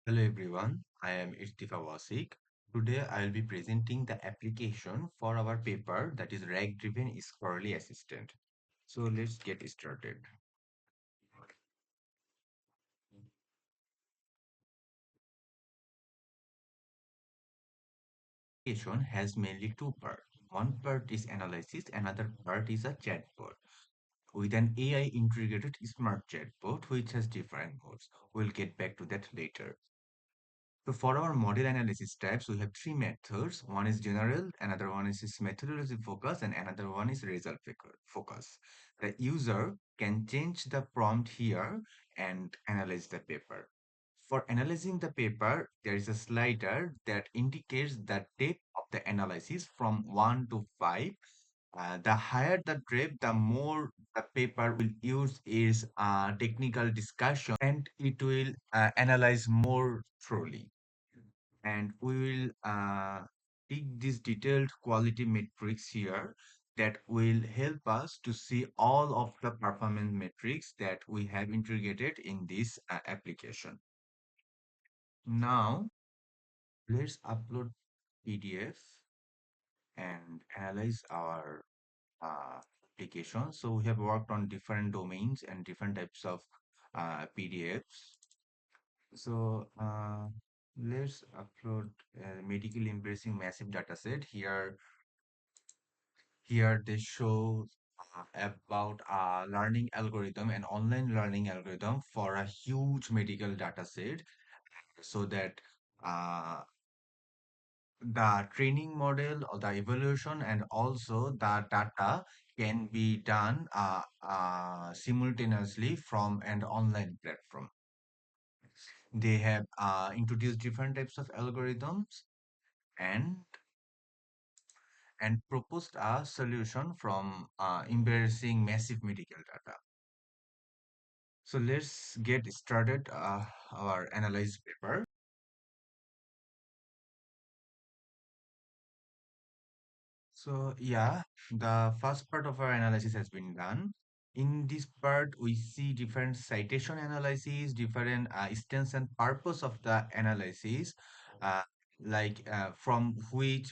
Hello everyone, I am Irtifa Wasik. Today I will be presenting the application for our paper that is RAG-driven scholarly assistant. So let's get started. Application has mainly two parts. One part is analysis, another part is a chatbot with an AI integrated smart chatbot which has different modes. We'll get back to that later. So for our model analysis types, we have three methods. One is general, another one is methodology focus, and another one is focus. The user can change the prompt here and analyze the paper. For analyzing the paper, there is a slider that indicates the depth of the analysis from 1 to 5. The higher the depth, the more the paper will use its technical discussion and it will analyze more thoroughly, and we will take these detailed quality metrics here that will help us to see all of the performance metrics that we have integrated in this application. Now, let's upload PDF and analyze our application. So we have worked on different domains and different types of PDFs. So let's upload a medically embracing massive dataset. Here they show about a learning algorithm, an online learning algorithm for a huge medical data set, so that uh, the training model or the evaluation and also the data can be done simultaneously from an online platform. They have introduced different types of algorithms and proposed a solution from embarrassing massive medical data. So let's get started our analyze paper. So yeah, the first part of our analysis has been done. In this part, we see different citation analysis, different stance and purpose of the analysis, uh, from which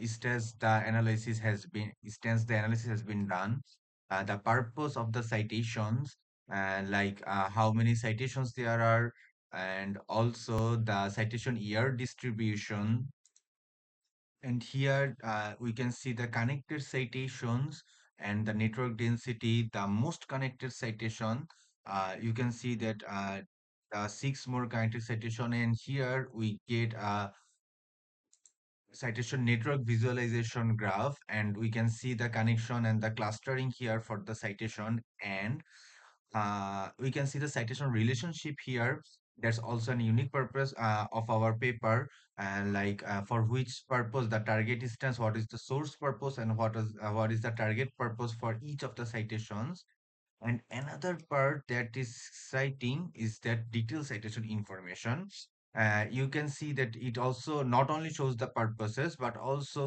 stance the analysis has been done, the purpose of the citations, how many citations there are, and also the citation year distribution. And here we can see the connected citations and the network density, the most connected citation. You can see that the six more connected citation, and here we get a citation network visualization graph, and we can see the connection and the clustering here for the citation, and we can see the citation relationship here. That's also an unique purpose of our paper, for which purpose the target instance, what is the source purpose, and what is the target purpose for each of the citations. And another part that is citing is that detailed citation information. You can see that it also not only shows the purposes but also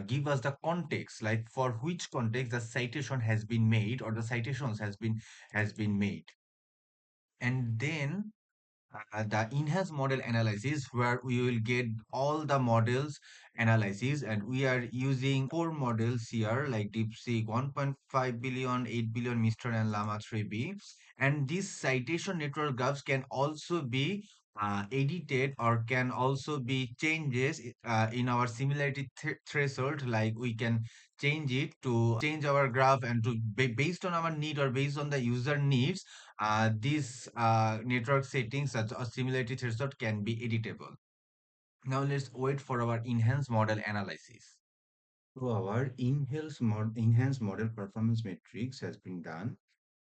give us the context, like for which context the citation has been made or the citations has been made. And then the enhanced model analysis, where we will get all the models analysis, and we are using four models here like DeepSeek 1.5 billion, 8 billion, Mr. and Llama 3B. And these citation network graphs can also be edited or can also be changes in our similarity threshold. Like we can change it to change our graph, and based on our need or based on the user needs, these network settings such as similarity threshold can be editable. Now let's wait for our enhanced model analysis. So our enhanced model performance matrix has been done.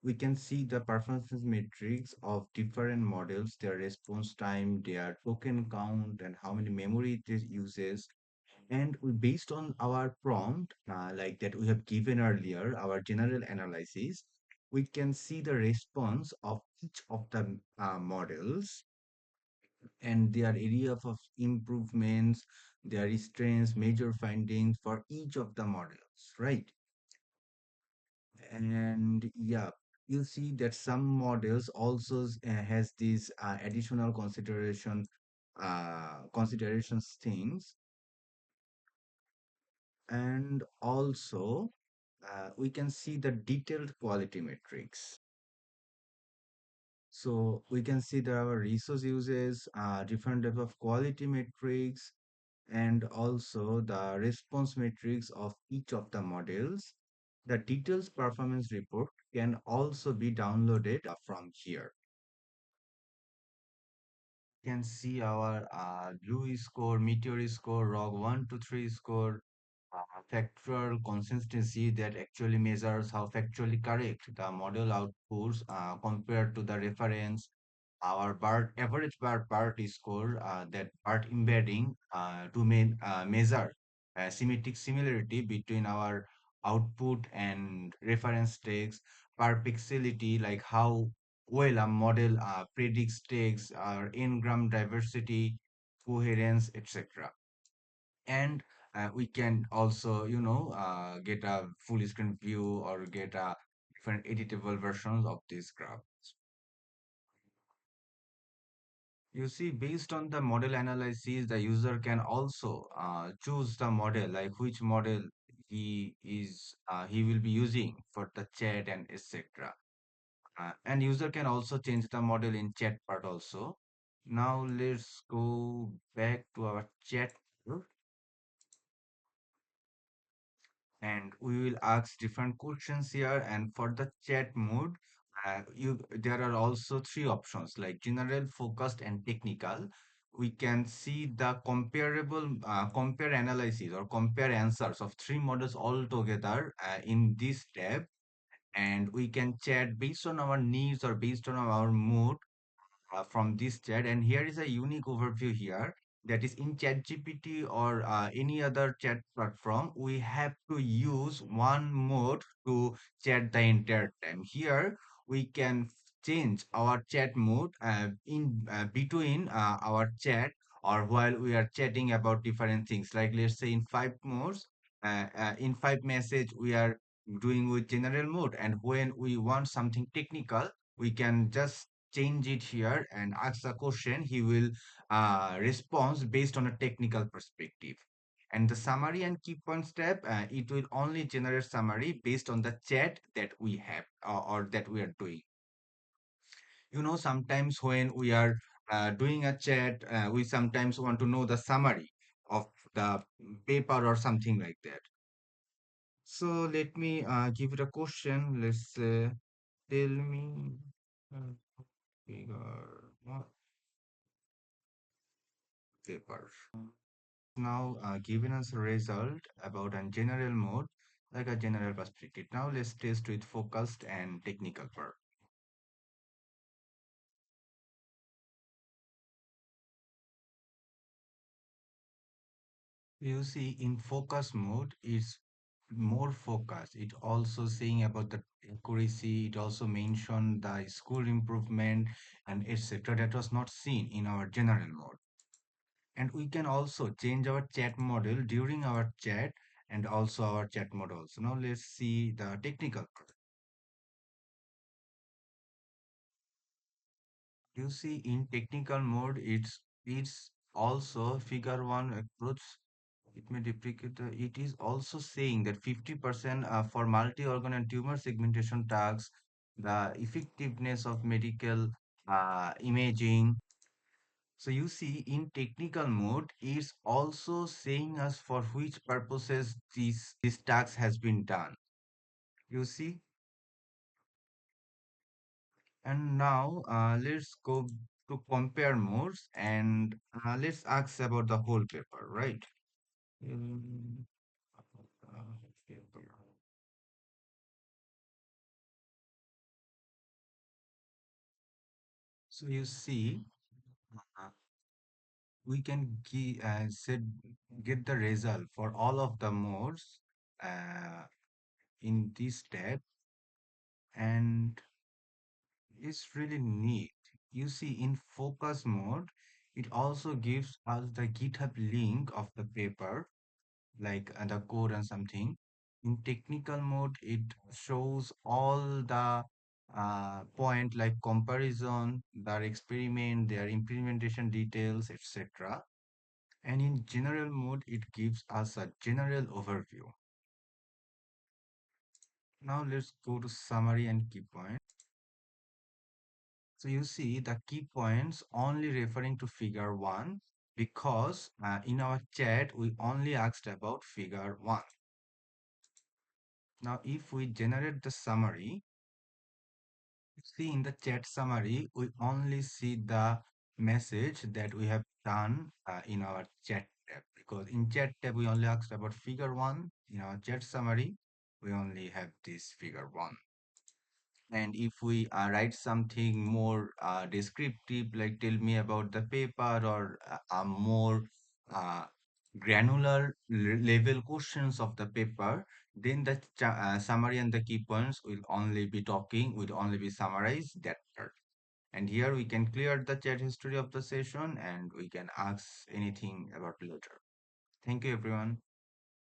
We can see the performance metrics of different models, their response time, their token count, and how many memory it uses. And based on our prompt, like that we have given earlier, our general analysis, we can see the response of each of the models and their area of improvements, their strengths, major findings for each of the models, right? And yeah. you'll see that some models also has these additional considerations things, and also we can see the detailed quality metrics. So we can see there are resource uses, different type of quality metrics, and also the response metrics of each of the models. The details performance report can also be downloaded from here. You can see our Blue score, Meteor score, ROG 1 to 3 score, factual consistency that actually measures how factually correct the model outputs compared to the reference, our BART average BART score, that BART embedding to measure symmetric similarity between our output and reference text, per pixelity, like how well a model predicts text, or n-gram diversity, coherence, etc. And we can also, get a full screen view or get a different editable versions of this graph. You see, based on the model analysis, the user can also choose the model, like which model he will be using for the chat and etc. And user can also change the model in chat part also. Now let's go back to our chat part, and we will ask different questions here. And for the chat mode, you there are also three options like general, focused, and technical. We can see the compare analysis or compare answers of three models all together in this tab, and we can chat based on our needs or based on our mood from this chat. And here is a unique overview here, that is in ChatGPT or any other chat platform, we have to use one mode to chat the entire time. Here we can change our chat mode in between our chat, or while we are chatting about different things. Like let's say in five modes, in five message we are doing with general mode, and when we want something technical, we can just change it here and ask the question. He will respond based on a technical perspective. And the summary and key points tab, it will only generate summary based on the chat that we have, or that we are doing. Sometimes when we are doing a chat, we sometimes want to know the summary of the paper or something like that. So let me give it a question. Let's tell me uh, figure paper. Now giving us a result about a general mode, like a general perspective. Now let's test with focused and technical part. You see, in focus mode, it's more focused. It also saying about the accuracy. It also mentioned the score improvement and etc. That was not seen in our general mode. And we can also change our chat model during our chat, and also our chat mode also. Now let's see the technical part. You see, in technical mode, it's also figure one approach. It may deprecate. It is also saying that 50% for multi-organ and tumor segmentation tasks, the effectiveness of medical imaging. So you see, in technical mode, it's also saying us for which purposes this task has been done. You see, and now let's go to compare modes, and let's ask about the whole paper, right? Um, paper. So you see, uh, we can get the result for all of the modes uh, in this tab, and it's really neat. You see, in focus mode, it also gives us the GitHub link of the paper, like the code and something. In technical mode, it shows all the point like comparison, their experiment, their implementation details, etc. And in general mode, it gives us a general overview. Now let's go to summary and key points. So you see the key points only referring to figure 1 because in our chat we only asked about figure 1. Now if we generate the summary, see in the chat summary, we only see the message that we have done in our chat tab because in chat tab we only asked about figure 1. In our chat summary, we only have this figure 1. And if we write something more descriptive, like tell me about the paper or a more uh, granular level questions of the paper, then the summary and the key points will only be talking, will only be summarized that part. And here we can clear the chat history of the session and we can ask anything about later. Thank you, everyone.